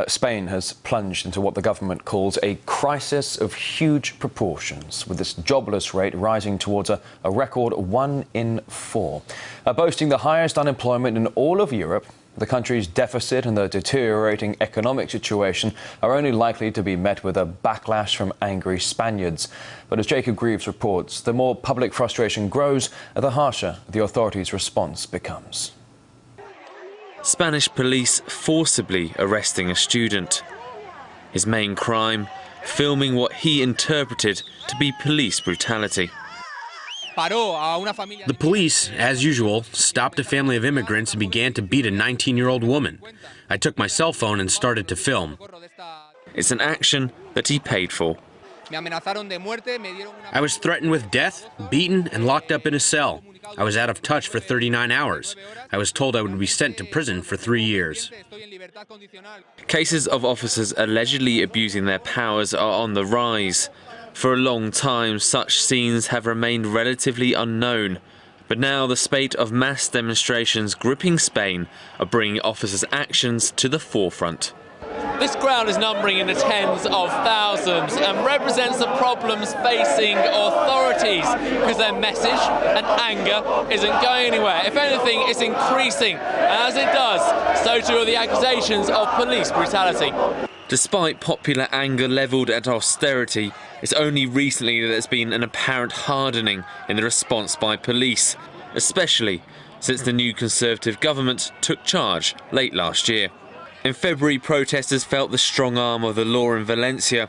Spain has plunged into what the government calls a crisis of huge proportions, with its jobless rate rising towards a record 1 in 4. Boasting the highest unemployment in all of Europe, the country's deficit and the deteriorating economic situation are only likely to be met with a backlash from angry Spaniards. But as Jacob Greaves reports, the more public frustration grows, the harsher the authorities' response becomes. Spanish police forcibly arresting a student. His main crime, filming what he interpreted to be police brutality. The police, as usual, stopped a family of immigrants and began to beat a 19-year-old woman. I took my cell phone and started to film. It's an action that he paid for. I was threatened with death, beaten, and locked up in a cell. I was out of touch for 39 hours. I was told I would be sent to prison for 3 years. Cases of officers allegedly abusing their powers are on the rise. For a long time, such scenes have remained relatively unknown. But now the spate of mass demonstrations gripping Spain are bringing officers' actions to the forefront. This crowd is numbering in the tens of thousands and represents the problems facing authorities because their message and anger isn't going anywhere. If anything, it's increasing. And as it does, so too are the accusations of police brutality. Despite popular anger levelled at austerity, it's only recently that there's been an apparent hardening in the response by police, especially since the new Conservative government took charge late last year. In February, protesters felt the strong arm of the law in Valencia.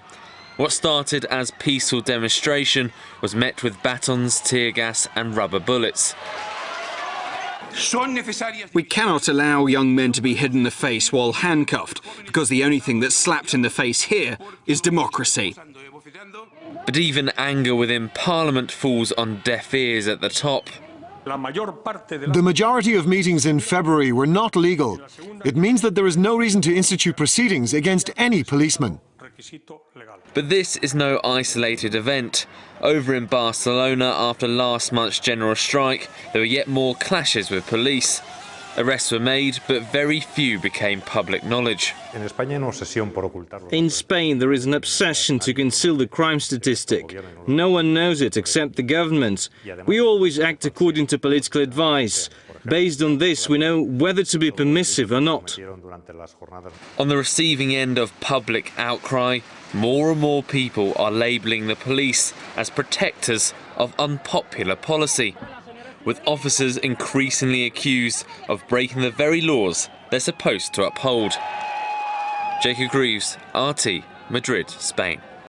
What started as peaceful demonstration was met with batons, tear gas and rubber bullets. We cannot allow young men to be hit in the face while handcuffed, because the only thing that's slapped in the face here is democracy. But even anger within Parliament falls on deaf ears at the top. The majority of meetings in February were not legal. It means that there is no reason to institute proceedings against any policeman. But this is no isolated event. Over in Barcelona, after last month's general strike, there were yet more clashes with police. Arrests were made, but very few became public knowledge. In Spain, there is an obsession to conceal the crime statistic. No one knows it except the government. We always act according to political advice. Based on this, we know whether to be permissive or not. On the receiving end of public outcry, more and more people are labelling the police as protectors of unpopular policy, with officers increasingly accused of breaking the very laws they're supposed to uphold. Jacob Greaves, RT, Madrid, Spain.